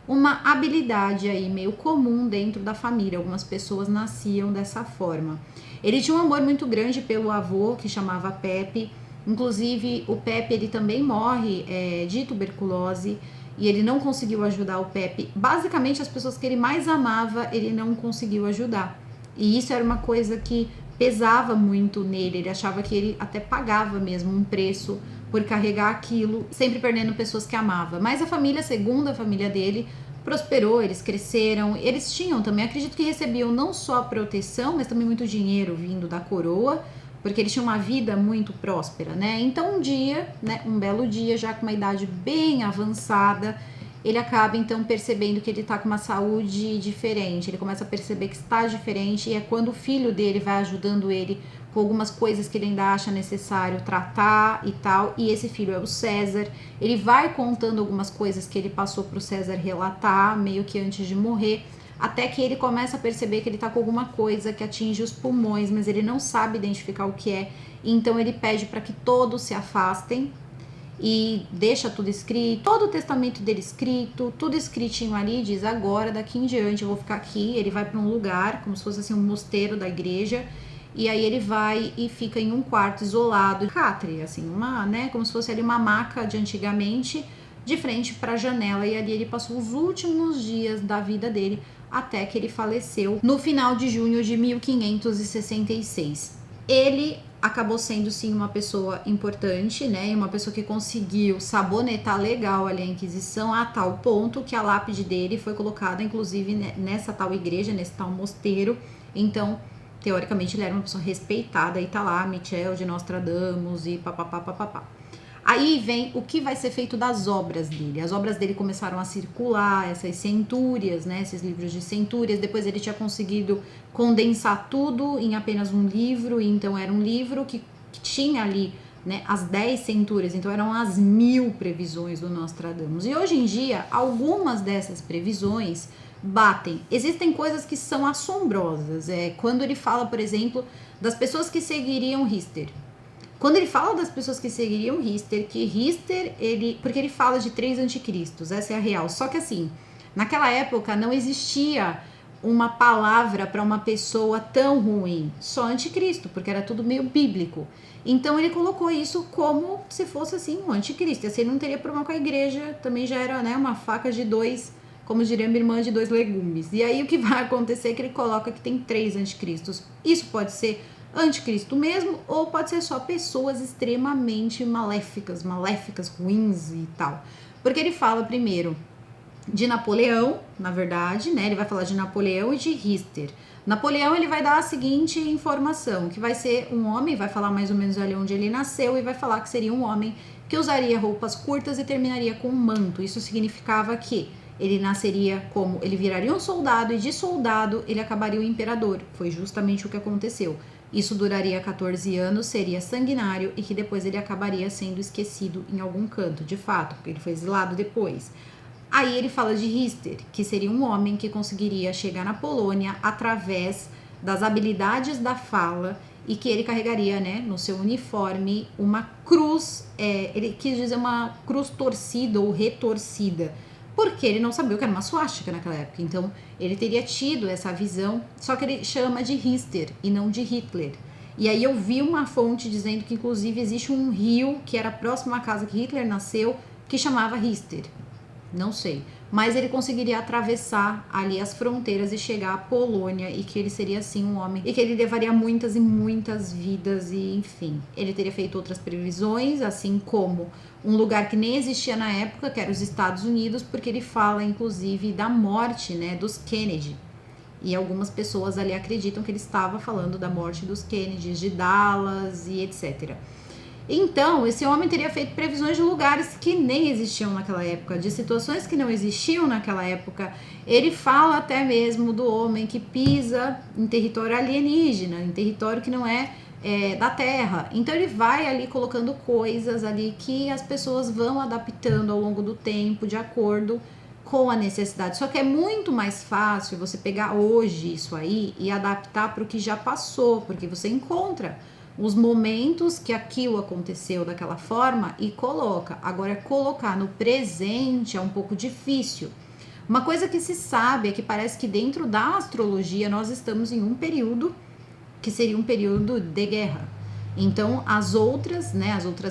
uma habilidade aí meio comum dentro da família, algumas pessoas nasciam dessa forma. Ele tinha um amor muito grande pelo avô, que chamava Pepe. Inclusive o Pepe, ele também morre de tuberculose, e ele não conseguiu ajudar o Pepe. Basicamente, as pessoas que ele mais amava, ele não conseguiu ajudar. E isso era uma coisa que pesava muito nele. Ele achava que ele até pagava mesmo um preço por carregar aquilo, sempre perdendo pessoas que amava. Mas a família, segundo a família dele, prosperou, eles cresceram. Eles tinham também, acredito que recebiam não só proteção, mas também muito dinheiro vindo da coroa, porque eles tinham uma vida muito próspera, né? Então um dia, né, um belo dia, já com uma idade bem avançada, ele acaba então percebendo que ele tá com uma saúde diferente. Ele começa a perceber que está diferente, e é quando o filho dele vai ajudando ele com algumas coisas que ele ainda acha necessário tratar e tal, e esse filho é o César. Ele vai contando algumas coisas que ele passou pro César relatar, meio que antes de morrer, até que ele começa a perceber que ele tá com alguma coisa que atinge os pulmões, mas ele não sabe identificar o que é. Então ele pede para que todos se afastem e deixa tudo escrito, todo o testamento dele escrito, tudo escritinho ali, diz: agora, daqui em diante eu vou ficar aqui. Ele vai para um lugar, como se fosse assim um mosteiro da igreja, e aí ele vai e fica em um quarto isolado, catre, assim, uma, né, como se fosse ali uma maca de antigamente, de frente para a janela, e ali ele passou os últimos dias da vida dele, até que ele faleceu no final de junho de 1566. Ele acabou sendo sim uma pessoa importante, né? E uma pessoa que conseguiu sabonetar legal ali a Inquisição, a tal ponto que a lápide dele foi colocada, inclusive, nessa tal igreja, nesse tal mosteiro. Então, teoricamente, ele era uma pessoa respeitada, e tá lá, Michel de Nostradamus e papapá, papapá. Aí vem o que vai ser feito das obras dele. As obras dele começaram a circular, essas centúrias, né? Esses livros de centúrias. Depois ele tinha conseguido condensar tudo em apenas um livro. Então era um livro que tinha ali, né, as 10 centúrias. Então eram as 1000 previsões do Nostradamus. E hoje em dia, algumas dessas previsões batem. Existem coisas que são assombrosas. Quando ele fala, por exemplo, das pessoas que seguiriam Richter. Quando ele fala das pessoas que seguiriam Richter, porque ele fala de 3 anticristos, essa é a real. Só que assim, naquela época não existia uma palavra para uma pessoa tão ruim, só anticristo, porque era tudo meio bíblico. Então ele colocou isso como se fosse assim, um anticristo. Assim, ele não teria problema com a igreja, também já era, né, uma faca de dois, como diria minha irmã, de 2 legumes. E aí o que vai acontecer é que ele coloca que tem 3 anticristos. Isso pode ser anticristo mesmo, ou pode ser só pessoas extremamente maléficas, ruins e tal. Porque ele fala primeiro de Napoleão, na verdade, né? Ele vai falar de Napoleão e de Richter. Napoleão, ele vai dar a seguinte informação, que vai ser um homem, vai falar mais ou menos ali onde ele nasceu, e vai falar que seria um homem que usaria roupas curtas e terminaria com um manto. Isso significava que ele nasceria como, ele viraria um soldado, e de soldado ele acabaria o imperador. Foi justamente o que aconteceu. Isso duraria 14 anos, seria sanguinário e que depois ele acabaria sendo esquecido em algum canto, de fato, porque ele foi exilado depois. Aí ele fala de Richter, que seria um homem que conseguiria chegar na Polônia através das habilidades da fala e que ele carregaria, né, no seu uniforme uma cruz, ele quis dizer uma cruz torcida ou retorcida, porque ele não sabia o que era uma suástica naquela época. Então ele teria tido essa visão, só que ele chama de Richter e não de Hitler. E aí eu vi uma fonte dizendo que inclusive existe um rio que era próximo à casa que Hitler nasceu, que chamava Richter. Não sei, mas ele conseguiria atravessar ali as fronteiras e chegar à Polônia, e que ele seria assim um homem, e que ele levaria muitas e muitas vidas, e enfim, ele teria feito outras previsões, assim como um lugar que nem existia na época, que era os Estados Unidos, porque ele fala inclusive da morte, né, dos Kennedy, e algumas pessoas ali acreditam que ele estava falando da morte dos Kennedys, de Dallas e etc. Então, esse homem teria feito previsões de lugares que nem existiam naquela época, de situações que não existiam naquela época. Ele fala até mesmo do homem que pisa em território alienígena, em território que não é da Terra. Então ele vai ali colocando coisas ali que as pessoas vão adaptando ao longo do tempo, de acordo com a necessidade. Só que é muito mais fácil você pegar hoje isso aí e adaptar para o que já passou, porque você encontra os momentos que aquilo aconteceu daquela forma e coloca. Agora, colocar no presente é um pouco difícil. Uma coisa que se sabe é que parece que dentro da astrologia nós estamos em um período que seria um período de guerra. Então, as outras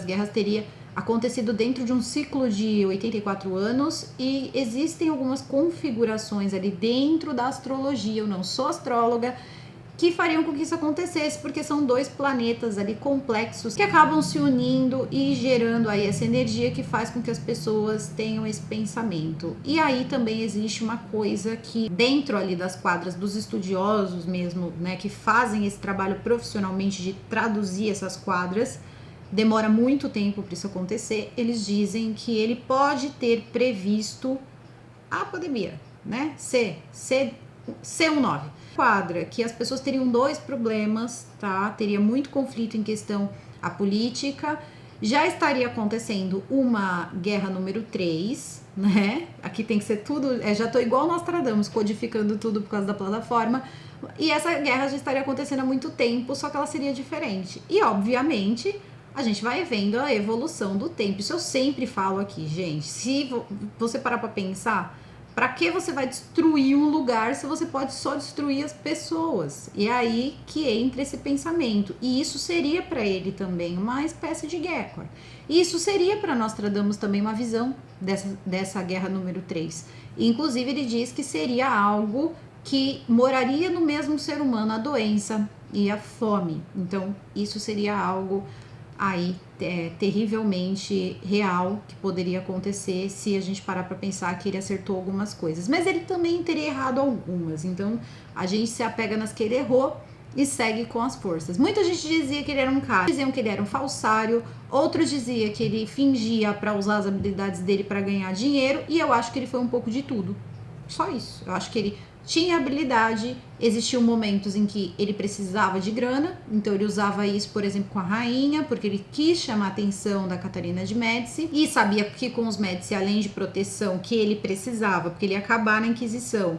guerras teriam acontecido dentro de um ciclo de 84 anos, e existem algumas configurações ali dentro da astrologia. Eu não sou astróloga, que fariam com que isso acontecesse, porque são 2 planetas ali complexos que acabam se unindo e gerando aí essa energia que faz com que as pessoas tenham esse pensamento. E aí também existe uma coisa que dentro ali das quadras dos estudiosos mesmo, né, que fazem esse trabalho profissionalmente de traduzir essas quadras, demora muito tempo para isso acontecer. Eles dizem que ele pode ter previsto a pandemia, né, C19. Quadra que as pessoas teriam 2 problemas, tá? Teria muito conflito em questão a política, já estaria acontecendo uma guerra número 3, né? Aqui tem que ser tudo, já tô igual Nostradamus, codificando tudo por causa da plataforma, e essa guerra já estaria acontecendo há muito tempo, só que ela seria diferente. E obviamente a gente vai vendo a evolução do tempo. Isso eu sempre falo aqui, gente. Se você parar pra pensar, para que você vai destruir um lugar se você pode só destruir as pessoas? E é aí que entra esse pensamento. E isso seria para ele também uma espécie de guerra. E isso seria para Nostradamus também uma visão dessa guerra número 3. E, inclusive, ele diz que seria algo que moraria no mesmo ser humano a doença e a fome. Então, isso seria algo aí terrivelmente real que poderia acontecer se a gente parar para pensar que ele acertou algumas coisas. Mas ele também teria errado algumas. Então, a gente se apega nas que ele errou e segue com as forças. Muita gente dizia que ele era um cara, diziam que ele era um falsário, outros diziam que ele fingia para usar as habilidades dele para ganhar dinheiro, e eu acho que ele foi um pouco de tudo. Só isso. Eu acho que ele tinha habilidade, existiam momentos em que ele precisava de grana, então ele usava isso, por exemplo, com a rainha, porque ele quis chamar a atenção da Catarina de Médici, e sabia que com os Médici, além de proteção que ele precisava, porque ele ia acabar na Inquisição,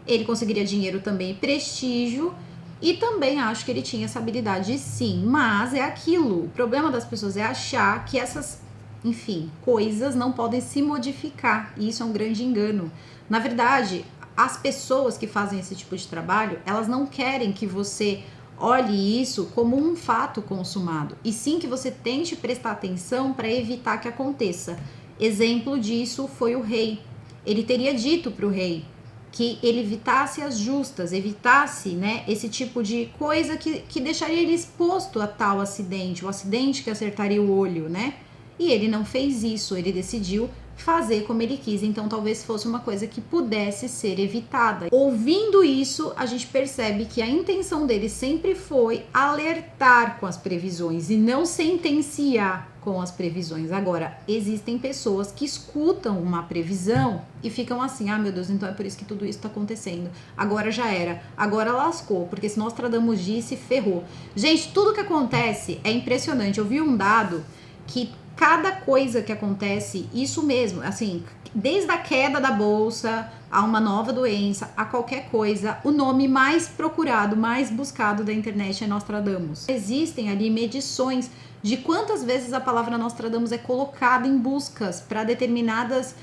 ele conseguiria dinheiro também e prestígio, e também acho que ele tinha essa habilidade sim, mas é aquilo, o problema das pessoas é achar que essas, enfim, coisas não podem se modificar, e isso é um grande engano. Na verdade, as pessoas que fazem esse tipo de trabalho, elas não querem que você olhe isso como um fato consumado, e sim que você tente prestar atenção para evitar que aconteça. Exemplo disso foi o rei. Ele teria dito para o rei que ele evitasse as justas, evitasse, né, esse tipo de coisa que deixaria ele exposto a tal acidente, o acidente que acertaria o olho, né? E ele não fez isso, ele decidiu fazer como ele quis, então talvez fosse uma coisa que pudesse ser evitada. Ouvindo isso, a gente percebe que a intenção dele sempre foi alertar com as previsões e não sentenciar com as previsões. Agora, existem pessoas que escutam uma previsão e ficam assim, ah meu Deus, então é por isso que tudo isso tá acontecendo. Agora já era, agora lascou, porque se Nostradamus disse, ferrou. Gente, tudo que acontece é impressionante. Eu vi um dado que cada coisa que acontece, isso mesmo, assim, desde a queda da bolsa, a uma nova doença, a qualquer coisa, o nome mais procurado, mais buscado da internet é Nostradamus. Existem ali medições de quantas vezes a palavra Nostradamus é colocada em buscas para determinados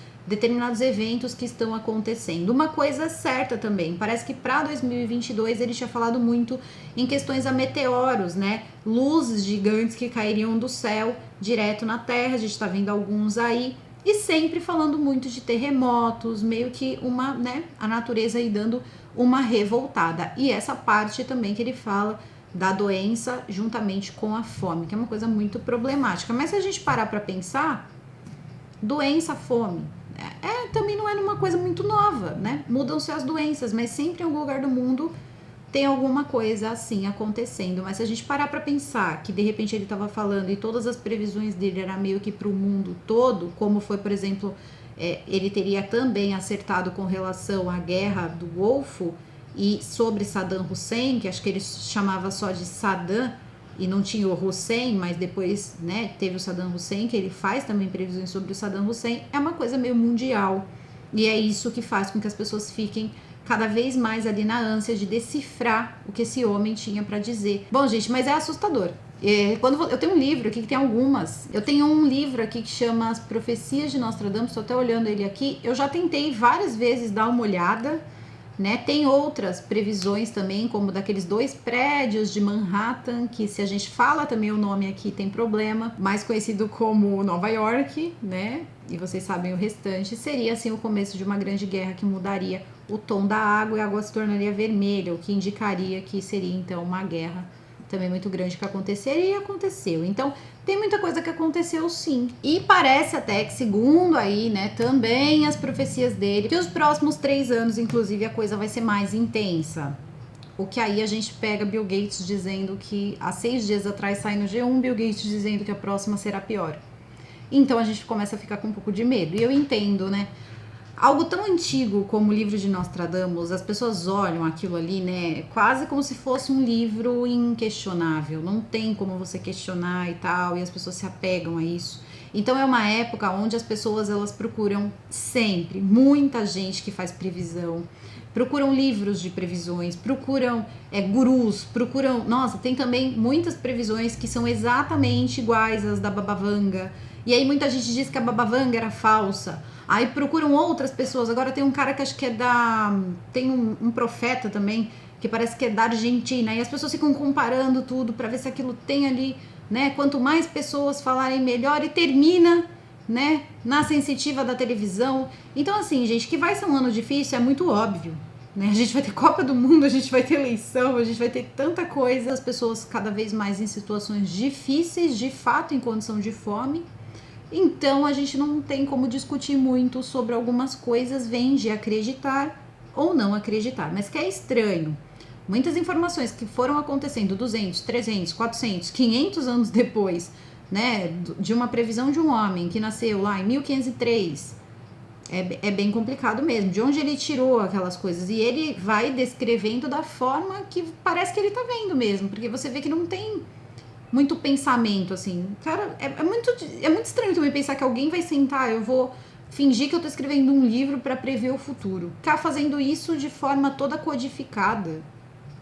eventos que estão acontecendo. Uma coisa certa também, parece que para 2022 ele tinha falado muito em questões a meteoros, né? Luzes gigantes que cairiam do céu direto na Terra, a gente está vendo alguns aí, e sempre falando muito de terremotos, meio que uma, né, a natureza aí dando uma revoltada. E essa parte também que ele fala da doença juntamente com a fome, que é uma coisa muito problemática. Mas se a gente parar para pensar, doença, fome, também não é uma coisa muito nova, né? Mudam-se as doenças, mas sempre em algum lugar do mundo tem alguma coisa assim acontecendo. Mas se a gente parar para pensar que de repente ele estava falando e todas as previsões dele eram meio que para o mundo todo, como foi, por exemplo, ele teria também acertado com relação à guerra do Golfo e sobre Saddam Hussein, que acho que ele chamava só de Saddam e não tinha o Hussein, mas depois, né, teve o Saddam Hussein, que ele faz também previsões sobre o Saddam Hussein, é uma coisa meio mundial. E é isso que faz com que as pessoas fiquem cada vez mais ali na ânsia de decifrar o que esse homem tinha para dizer. Bom, gente, mas é assustador. Eu tenho um livro aqui que tem algumas. Eu tenho um livro aqui que chama As Profecias de Nostradamus, estou até olhando ele aqui. Eu já tentei várias vezes dar uma olhada, né? Tem outras previsões também, como daqueles 2 prédios de Manhattan, que se a gente fala também o nome aqui tem problema, mais conhecido como Nova York, né? E vocês sabem o restante, seria assim o começo de uma grande guerra que mudaria o tom da água e a água se tornaria vermelha, o que indicaria que seria então uma guerra também muito grande que aconteceria e aconteceu. Então tem muita coisa que aconteceu sim. E parece até que, segundo aí, né, também as profecias dele, que os próximos 3 anos, inclusive, a coisa vai ser mais intensa. O que aí a gente pega Bill Gates dizendo que há 6 dias atrás sai no G1, Bill Gates dizendo que a próxima será pior. Então a gente começa a ficar com um pouco de medo. E eu entendo, né? Algo tão antigo como o livro de Nostradamus, as pessoas olham aquilo ali, né, quase como se fosse um livro inquestionável, não tem como você questionar e tal, e as pessoas se apegam a isso. Então é uma época onde as pessoas, elas procuram sempre, muita gente que faz previsão, procuram livros de previsões, procuram gurus, procuram... Nossa, tem também muitas previsões que são exatamente iguais às da Baba Vanga, e aí muita gente diz que a Baba Vanga era falsa. Aí procuram outras pessoas. Agora tem um cara que acho que é da... Tem um profeta também, que parece que é da Argentina. E as pessoas ficam comparando tudo para ver se aquilo tem ali, né? Quanto mais pessoas falarem, melhor. E termina, né, na sensitiva da televisão. Então, assim, gente, que vai ser um ano difícil é muito óbvio. né? A gente vai ter Copa do Mundo, a gente vai ter eleição, a gente vai ter tanta coisa. As pessoas cada vez mais em situações difíceis, de fato em condição de fome. Então a gente não tem como discutir muito sobre algumas coisas, vem de acreditar ou não acreditar. Mas que é estranho. Muitas informações que foram acontecendo 200, 300, 400, 500 anos depois, né, de uma previsão de um homem que nasceu lá em 1503, é bem complicado mesmo. De onde ele tirou aquelas coisas? E ele vai descrevendo da forma que parece que ele tá vendo mesmo, porque você vê que não tem muito pensamento, assim. Cara, é muito estranho também pensar que alguém vai sentar, eu vou fingir que eu tô escrevendo um livro para prever o futuro. Ficar fazendo isso de forma toda codificada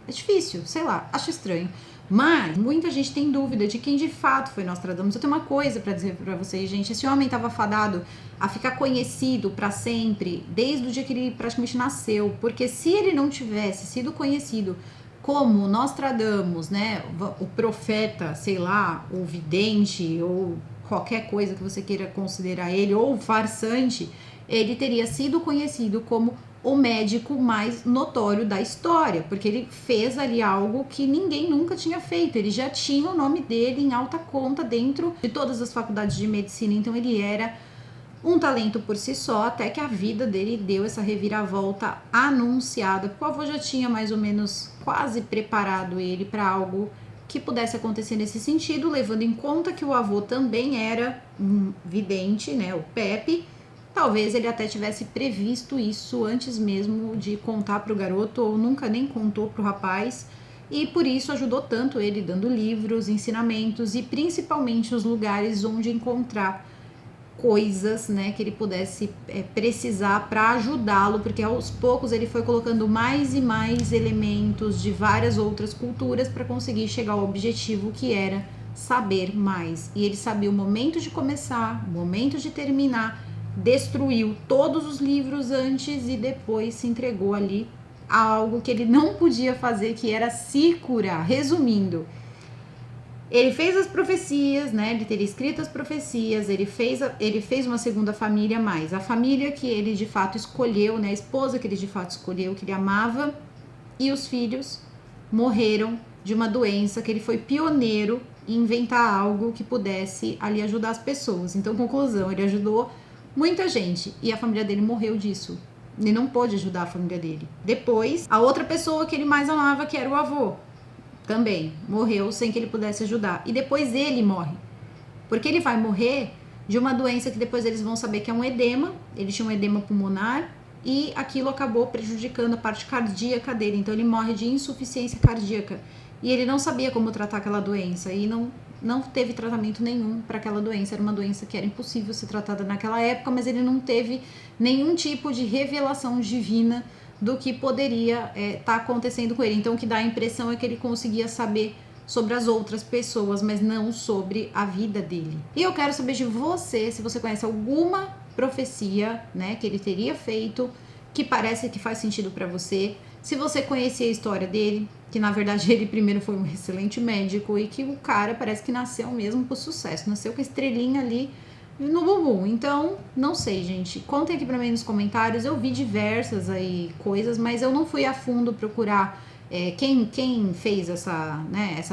é difícil, sei lá, acho estranho. Mas muita gente tem dúvida de quem de fato foi Nostradamus. Eu tenho uma coisa para dizer para vocês, gente. Esse homem estava fadado a ficar conhecido para sempre, desde o dia que ele praticamente nasceu. Porque se ele não tivesse sido conhecido como Nostradamus, né, o profeta, sei lá, o vidente ou qualquer coisa que você queira considerar ele, ou o farsante, ele teria sido conhecido como o médico mais notório da história, porque ele fez ali algo que ninguém nunca tinha feito. Ele já tinha o nome dele em alta conta dentro de todas as faculdades de medicina, então ele era um talento por si só, até que a vida dele deu essa reviravolta anunciada, porque o avô já tinha mais ou menos quase preparado ele para algo que pudesse acontecer nesse sentido, levando em conta que o avô também era um vidente, né, o Pepe. Talvez ele até tivesse previsto isso antes mesmo de contar para o garoto, ou nunca nem contou para o rapaz, e por isso ajudou tanto ele dando livros, ensinamentos e principalmente os lugares onde encontrar coisas, né, que ele pudesse precisar para ajudá-lo, porque aos poucos ele foi colocando mais e mais elementos de várias outras culturas para conseguir chegar ao objetivo que era saber mais. E ele sabia o momento de começar, o momento de terminar, destruiu todos os livros antes e depois se entregou ali a algo que ele não podia fazer, que era se curar. Resumindo, ele fez as profecias, né? Ele teria escrito as profecias, ele fez uma segunda família, mais a família que ele de fato escolheu, né? A esposa que ele de fato escolheu, que ele amava, e os filhos morreram de uma doença que ele foi pioneiro em inventar algo que pudesse ali ajudar as pessoas. Então, conclusão, ele ajudou muita gente e a família dele morreu disso. Ele não pôde ajudar a família dele. Depois, a outra pessoa que ele mais amava, que era o avô, também morreu sem que ele pudesse ajudar. E depois ele morre. Porque ele vai morrer de uma doença que depois eles vão saber que é um edema. Ele tinha um edema pulmonar e aquilo acabou prejudicando a parte cardíaca dele. Então ele morre de insuficiência cardíaca. E ele não sabia como tratar aquela doença e não teve tratamento nenhum para aquela doença. Era uma doença que era impossível ser tratada naquela época, mas ele não teve nenhum tipo de revelação divina do que poderia estar acontecendo com ele. Então o que dá a impressão é que ele conseguia saber sobre as outras pessoas, mas não sobre a vida dele. E eu quero saber de você, se você conhece alguma profecia, né, que ele teria feito, que parece que faz sentido para você. Se você conhecia a história dele, que na verdade ele primeiro foi um excelente médico e que o cara parece que nasceu mesmo por sucesso, nasceu com a estrelinha ali no bumbum. Então, não sei, gente. Contem aqui pra mim nos comentários. Eu vi diversas aí coisas, mas eu não fui a fundo procurar quem fez essa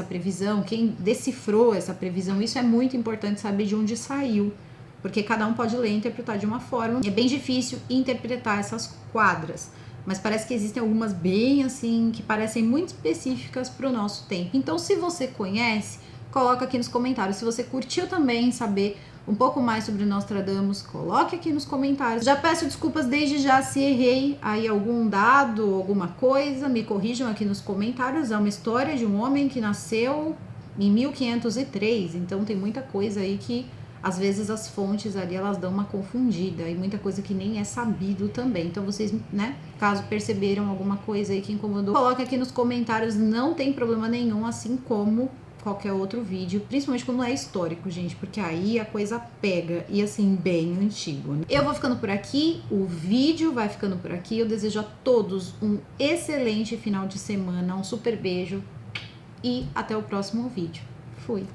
previsão, quem decifrou essa previsão. Isso é muito importante saber de onde saiu, porque cada um pode ler e interpretar de uma forma. É bem difícil interpretar essas quadras, mas parece que existem algumas bem assim, que parecem muito específicas para o nosso tempo. Então, se você conhece, coloca aqui nos comentários. Se você curtiu também saber um pouco mais sobre Nostradamus, coloque aqui nos comentários. Já peço desculpas desde já se errei aí algum dado, alguma coisa, me corrijam aqui nos comentários. É uma história de um homem que nasceu em 1503, então tem muita coisa aí que às vezes as fontes ali elas dão uma confundida e muita coisa que nem é sabido também. Então vocês, né, caso perceberam alguma coisa aí que incomodou, coloque aqui nos comentários, não tem problema nenhum, assim como qualquer outro vídeo, principalmente quando é histórico, gente, porque aí a coisa pega e assim, bem antigo, né? Eu vou ficando por aqui, o vídeo vai ficando por aqui, eu desejo a todos um excelente final de semana, um super beijo e até o próximo vídeo. Fui!